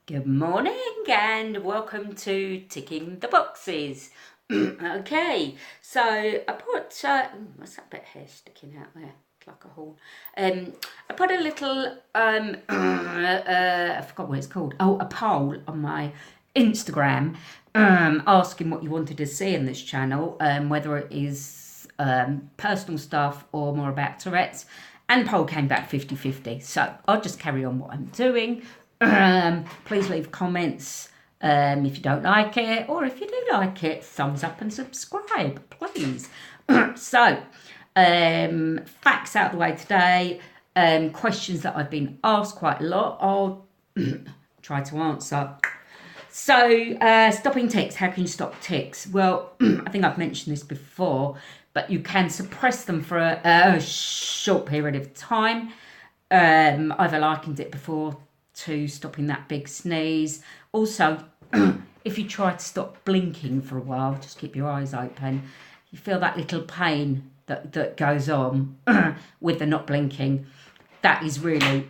Good morning and welcome to Ticking the Boxes. Okay, so I put, what's that bit of hair sticking out there? It's like a horn. I put a little, I forgot what it's called. Oh, a poll on my Instagram asking what you wanted to see in this channel, whether it is personal stuff or more about Tourette's. And the poll came back 50-50. So I'll just carry on what I'm doing. Please leave comments if you don't like it, or if you do like it, thumbs up and subscribe, please. So, facts out of the way today. Questions that I've been asked quite a lot. I'll try to answer. So, stopping tics. How can you stop tics? Well, I think I've mentioned this before, but you can suppress them for a short period of time. I've likened it before to stopping that big sneeze. Also, if you try to stop blinking for a while, just keep your eyes open, you feel that little pain that goes on with the not blinking. That is really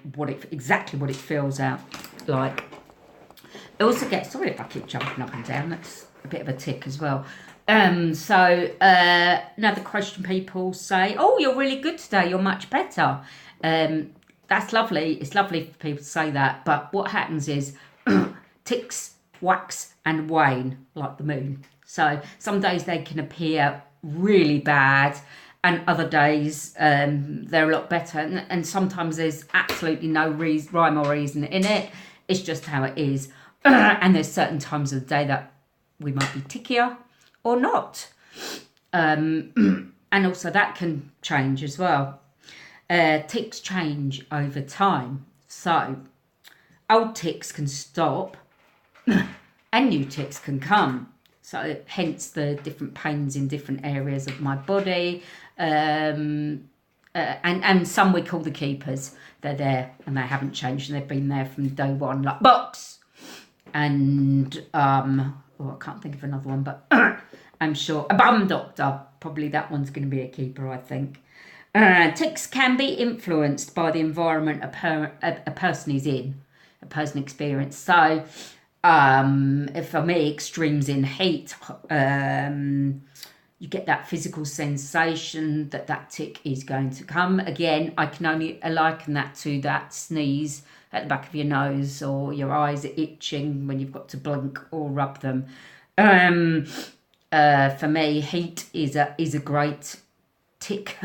exactly what it feels out like. It also gets, sorry if I keep jumping up and down, that's a bit of a tic as well. So another question people say, oh, you're really good today, you're much better. That's lovely. It's lovely for people to say that. But what happens is tics wax and wane like the moon. So some days they can appear really bad and other days they're a lot better. And sometimes there's absolutely no rhyme or reason in it. It's just how it is. And there's certain times of the day that we might be tickier or not. And also that can change as well. Tics change over time. So old tics can stop and new tics can come. So hence the different pains in different areas of my body. And some we call the keepers. They're there and they haven't changed and they've been there from day one, like box. And I can't think of another one, but I'm sure a bum doctor, probably that one's going to be a keeper, I think. Tics can be influenced by the environment a person is in, a person experience. So, for me, extremes in heat, you get that physical sensation that tic is going to come. Again, I can only liken that to that sneeze at the back of your nose or your eyes are itching when you've got to blink or rub them. For me, heat is a great tic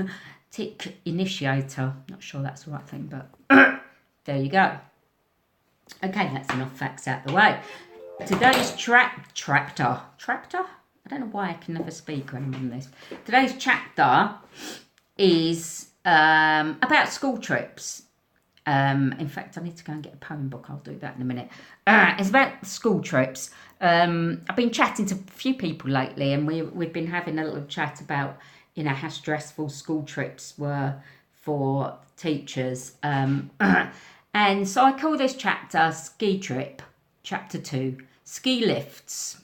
initiator. Not sure that's the right thing, but there you go. Okay, that's enough facts out the way. Today's tractor. I don't know why I can never speak when I'm on this. Today's chapter is about school trips. In fact, I need to go and get a poem book. I'll do that in a minute. It's about school trips. I've been chatting to a few people lately, and we've been having a little chat about, you know, how stressful school trips were for teachers. And so I call this chapter Ski Trip, Chapter 2, Ski Lifts.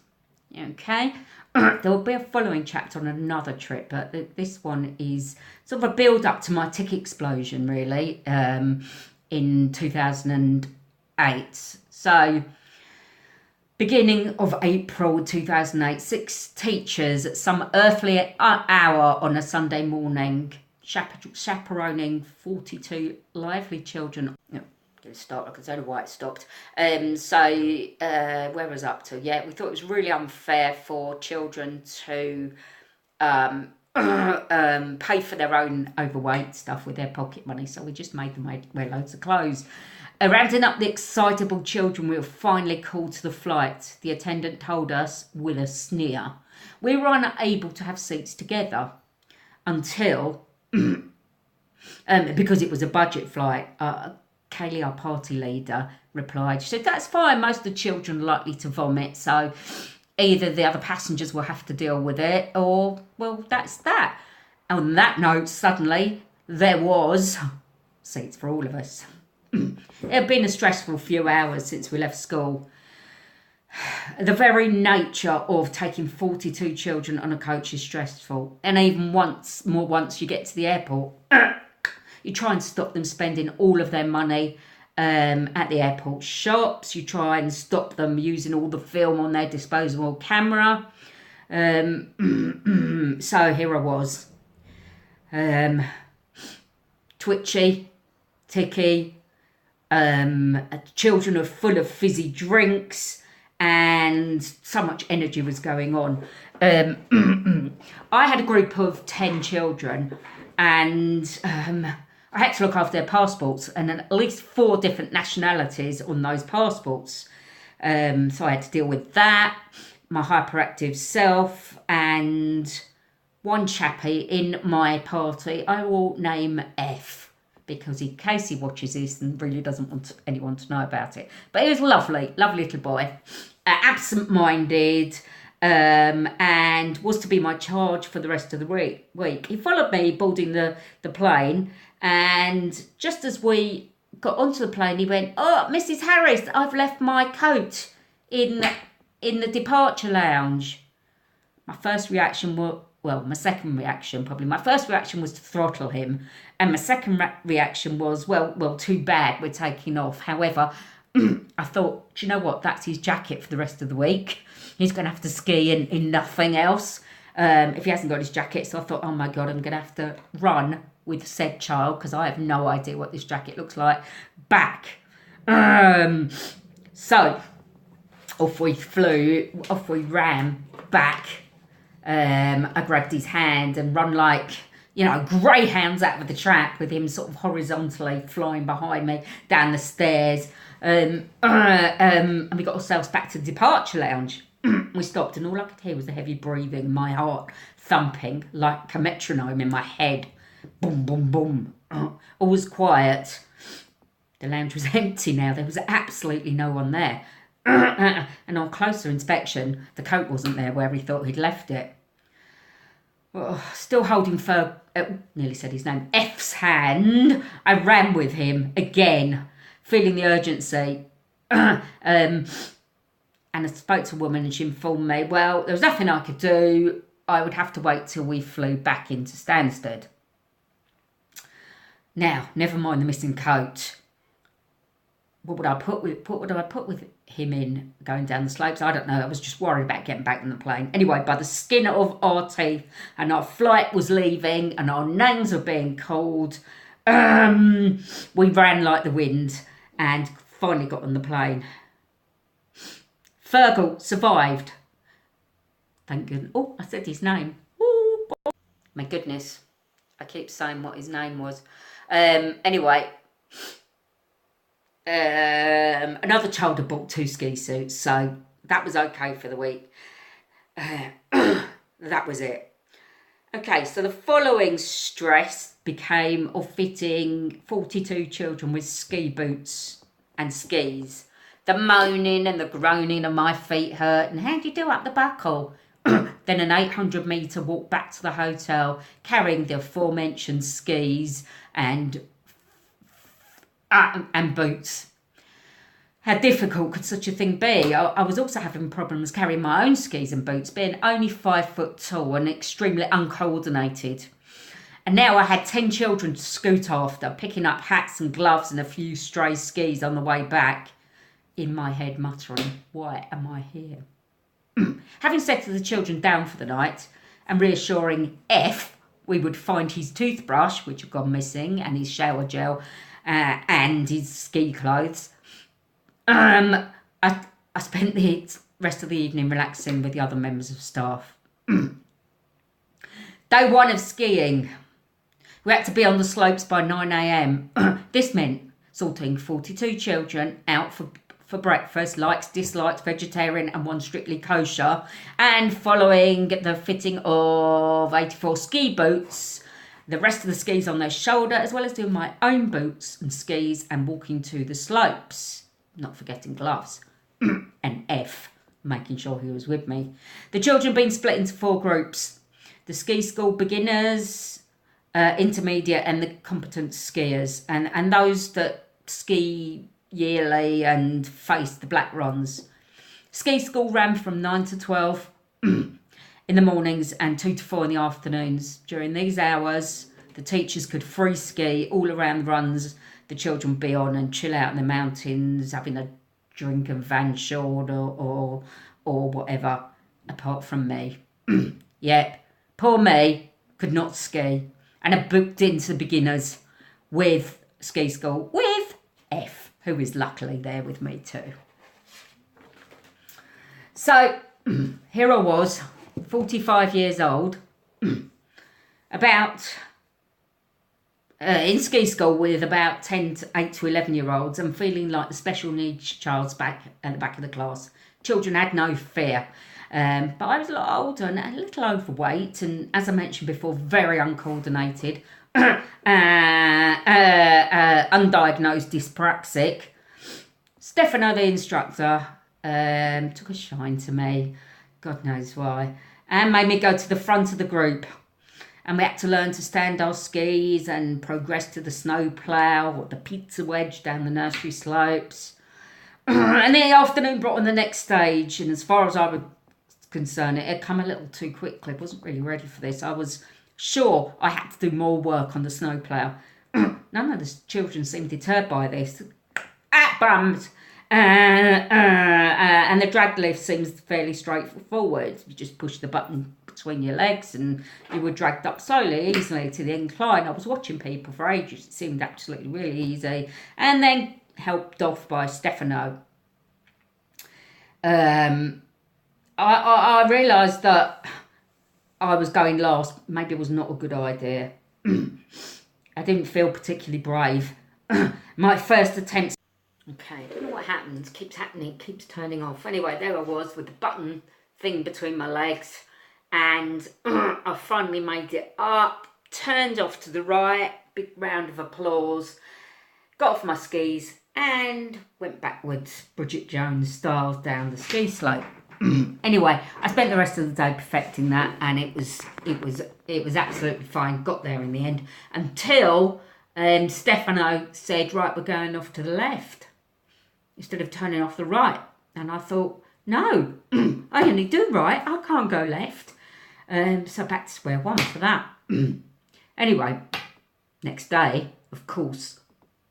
Okay? There will be a following chapter on another trip, but this one is sort of a build-up to my tic explosion, really, in 2008. So, beginning of April 2008, 6 teachers at some earthly hour on a Sunday morning, chaperoning 42 lively children. Start. I can tell you why it stopped. Where was I up to? Yeah, we thought it was really unfair for children to pay for their own overweight stuff with their pocket money, so we just made them wear loads of clothes. Rounding up the excitable children, we were finally called to the flight. The attendant told us with a sneer we were unable to have seats together until because it was a budget flight. Kaylee, our party leader, replied. She said, that's fine, most of the children are likely to vomit, so either the other passengers will have to deal with it or, well, that's that. On that note, suddenly, there was seats for all of us. It had been a stressful few hours since we left school. The very nature of taking 42 children on a coach is stressful. And even once you get to the airport, you try and stop them spending all of their money at the airport shops. You try and stop them using all the film on their disposable camera. So here I was, twitchy, ticky, children are full of fizzy drinks, and so much energy was going on. I had a group of 10 children, and I had to look after their passports, and at least 4 different nationalities on those passports. So I had to deal with that, my hyperactive self, and one chappie in my party I will name F, because in case he watches this and really doesn't want anyone to know about it. But he was lovely little boy, absent-minded, and was to be my charge for the rest of the week. He followed me boarding the plane, and just as we got onto the plane, he went, "Oh, Mrs. Harris, I've left my coat in the departure lounge." My first reaction was, my second reaction probably. My first reaction was to throttle him, and my second reaction was, well, too bad, we're taking off. However, I thought, do you know what? That's his jacket for the rest of the week. He's going to have to ski in nothing else if he hasn't got his jacket. So I thought, oh my God, I'm going to have to run with said child, because I have no idea what this jacket looks like, back. So off we ran back. I grabbed his hand and run like, greyhounds out of the trap, with him sort of horizontally flying behind me down the stairs. And we got ourselves back to the departure lounge. We stopped, and all I could hear was the heavy breathing, my heart thumping like a metronome in my head. Boom, boom, boom. All was quiet. The lounge was empty now. There was absolutely no one there. And on closer inspection, the coat wasn't there where he thought he'd left it. Still holding nearly said his name, F's hand, I ran with him again, feeling the urgency. And I spoke to a woman, and she informed me, well, there was nothing I could do. I would have to wait till we flew back into Stansted. Now, never mind the missing coat. What would I put with him in going down the slopes? I don't know. I was just worried about getting back on the plane. Anyway, by the skin of our teeth, and our flight was leaving, and our names were being called, we ran like the wind and finally got on the plane. Fergal survived. Thank goodness. Oh, I said his name. Ooh, my goodness. I keep saying what his name was. Anyway. Another child had bought 2 ski suits, so that was okay for the week. That was it. Okay, so the following stress became of fitting 42 children with ski boots and skis. The moaning and the groaning and my feet hurt, and how do you do up the buckle? Then an 800-metre walk back to the hotel, carrying the aforementioned skis and boots. How difficult could such a thing be? I was also having problems carrying my own skis and boots, being only 5 foot tall and extremely uncoordinated. And now I had 10 children to scoot after, picking up hats and gloves and a few stray skis on the way back. In my head muttering, why am I here? Having settled the children down for the night and reassuring F we would find his toothbrush, which had gone missing, and his shower gel, and his ski clothes, I spent the rest of the evening relaxing with the other members of staff. Day 1 of skiing. We had to be on the slopes by 9 a.m. This meant sorting 42 children out for breakfast, likes, dislikes, vegetarian, and 1 strictly kosher, and following the fitting of 84 ski boots, the rest of the skis on their shoulder, as well as doing my own boots and skis and walking to the slopes, not forgetting gloves, and F, making sure he was with me. The children being split into 4 groups: the ski school beginners, intermediate, and the competent skiers, and those that ski yearly and faced the black runs. Ski school ran from 9 to 12 in the mornings and 2 to 4 in the afternoons. During these hours, the teachers could free ski all around the runs the children would be on and chill out in the mountains, having a drink of Van Short or whatever, apart from me. Yep, poor me, could not ski. And I booked into the beginners with ski school with F, who is luckily there with me too. So here I was, 45 years old, about in ski school with about 8 to 11 year olds and feeling like the special needs child's back at the back of the class. Children had no fear. But I was a lot older and a little overweight and, as I mentioned before, very uncoordinated, undiagnosed dyspraxic. Stefano, the instructor, took a shine to me, God knows why, and made me go to the front of the group. And we had to learn to stand our skis and progress to the snow plough or the pizza wedge down the nursery slopes. And the afternoon brought on the next stage, and as far as I was concerned, it had come a little too quickly. I wasn't really ready for this. I was sure I had to do more work on the snow plough. None of the children seemed deterred by this. Bums. And the drag lift seems fairly straightforward. You just push the button between your legs and you were dragged up slowly, easily to the incline. I was watching people for ages. It seemed absolutely really easy. And then helped off by Stefano. I realised that I was going last. Maybe it was not a good idea. I didn't feel particularly brave. My first attempt. Okay, I don't know what happens. Keeps happening, keeps turning off. Anyway, there I was with the button thing between my legs. And I finally made it up. Turned off to the right. Big round of applause. Got off my skis and went backwards, Bridget Jones style, down the ski slope. Anyway, I spent the rest of the day perfecting that, and it was absolutely fine. Got there in the end until Stefano said, "Right, we're going off to the left," instead of turning off the right. And I thought, no, I only do right. I can't go left. So back to square one for that. Anyway, next day, of course,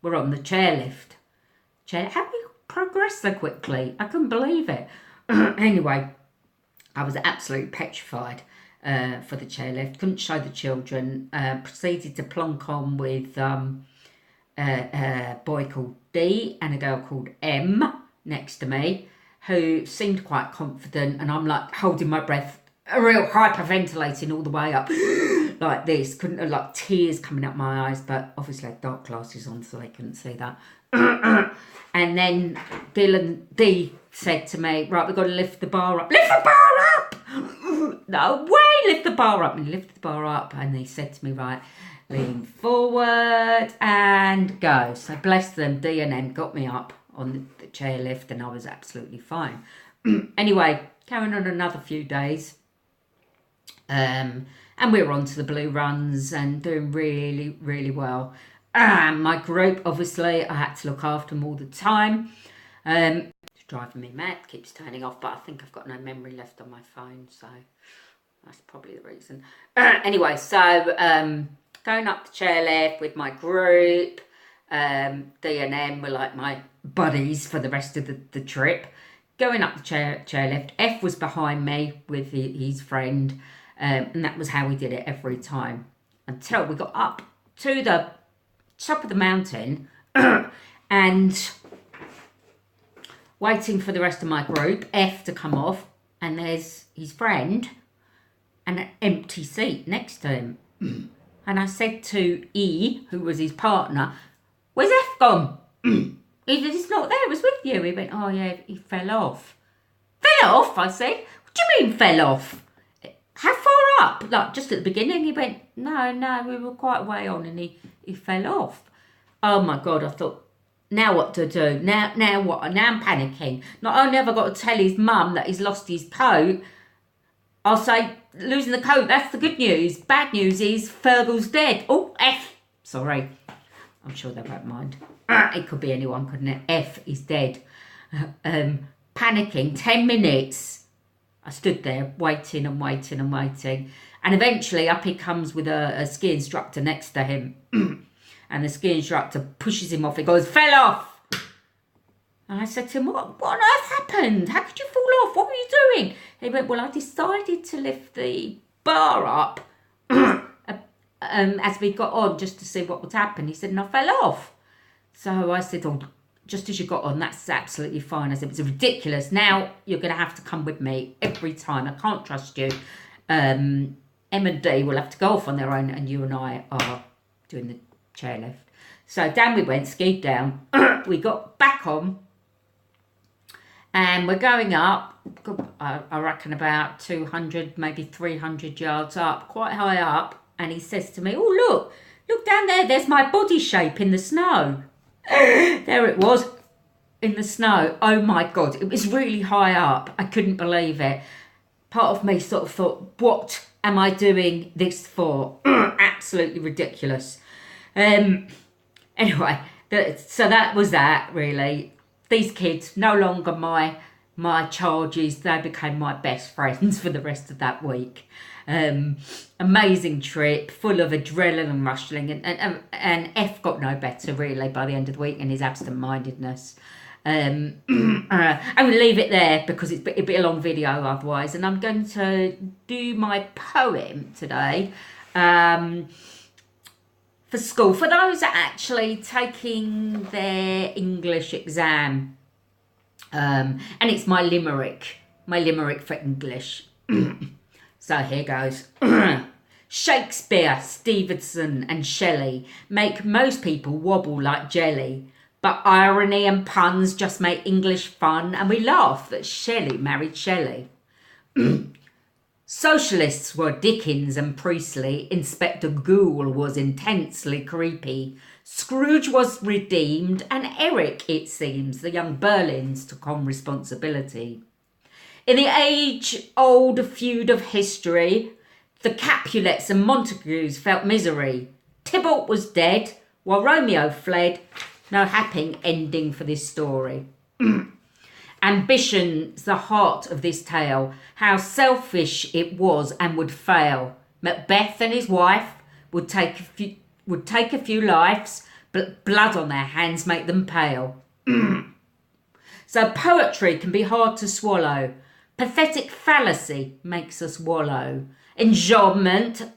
we're on the chairlift. How we progressed so quickly? I couldn't believe it. Anyway, I was absolutely petrified for the chairlift. Couldn't show the children. Proceeded to plonk on with a boy called D and a girl called M next to me, who seemed quite confident, and I'm like holding my breath, real hyperventilating all the way up like this. Couldn't, like, tears coming up my eyes, but obviously I had dark glasses on so they couldn't see that. And then D said to me, "Right, we've got to lift the bar up." Lift the bar up! No way, lift the bar up. And he lifted the bar up and he said to me, "Right, lean forward and go." So bless them, D and M got me up on the chairlift and I was absolutely fine. Anyway, carrying on another few days. And we were on to the blue runs and doing really, really well. My group, obviously, I had to look after them all the time. It's driving me mad, keeps turning off, but I think I've got no memory left on my phone, so that's probably the reason. Anyway, so going up the chairlift with my group. D and M were like my buddies for the rest of the trip. Going up the chairlift, F was behind me with his friend, and that was how we did it every time until we got up to the top of the mountain and waiting for the rest of my group, F, to come off, and there's his friend and an empty seat next to him. And I said to E, who was his partner, "Where's F gone?" He said, "He's not there, it was with you." He went, "Oh yeah, he fell off." "Fell off?" I said. "What do you mean fell off? How far up?" Like just at the beginning. He went, No, we were quite a way on and he fell off. Oh my God, I thought, now what to do? Now what? Now I'm panicking. Not only have I got to tell his mum that he's lost his coat, I'll say, losing the coat, that's the good news. Bad news is Fergal's dead. Oh, F. Sorry. I'm sure they won't mind. It could be anyone, couldn't it? F is dead. Panicking, 10 minutes. I stood there waiting and waiting and waiting. And eventually up he comes with a ski instructor next to him. And the ski instructor pushes him off. He goes, fell off. And I said to him, what on earth happened? How could you fall off? What were you doing? He went, well, I decided to lift the bar up as we got on just to see what would happen. He said, and I fell off. So I said, oh, just as you got on, that's absolutely fine. I said, it's ridiculous. Now you're going to have to come with me every time. I can't trust you. M and D will have to go off on their own, and you and I are doing the chairlift. So down we went, skied down. We got back on. And we're going up, I reckon about 200, maybe 300 yards up, quite high up. And he says to me, oh, look down there, there's my body shape in the snow. There it was, in the snow. Oh my God, it was really high up. I couldn't believe it. Part of me sort of thought, what am I doing this for? Absolutely ridiculous. Anyway, so that was that, really. These kids, no longer my charges, they became my best friends for the rest of that week. Amazing trip, full of adrenaline rushing, and F got no better really by the end of the week in his absent-mindedness. I will leave it there because it'd be a long video otherwise, and I'm going to do my poem today. For school, for those actually taking their English exam, and it's my limerick for English. So here goes. Shakespeare, Stevenson and Shelley make most people wobble like jelly, but irony and puns just make English fun, and we laugh that Shelley married Shelley. Socialists were Dickens and Priestley. Inspector Gould was intensely creepy. Scrooge was redeemed, and Eric, it seems, the young Berlins took on responsibility. In the age-old feud of history, the Capulets and Montagues felt misery. Tybalt was dead, while Romeo fled. No happy ending for this story. Ambition's the heart of this tale, how selfish it was and would fail. Macbeth and his wife would take a few lives, but blood on their hands make them pale. So poetry can be hard to swallow. Pathetic fallacy makes us wallow. Enjambment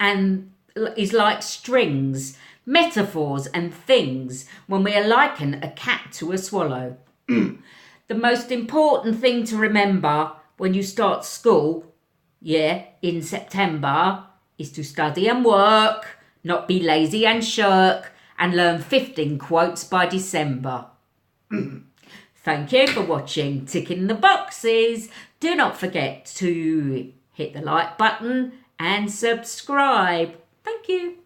is like strings, metaphors and things, when we liken a cat to a swallow. The most important thing to remember when you start school, in September, is to study and work, not be lazy and shirk, and learn 15 quotes by December. Thank you for watching Ticking the Boxes. Do not forget to hit the like button and subscribe. Thank you.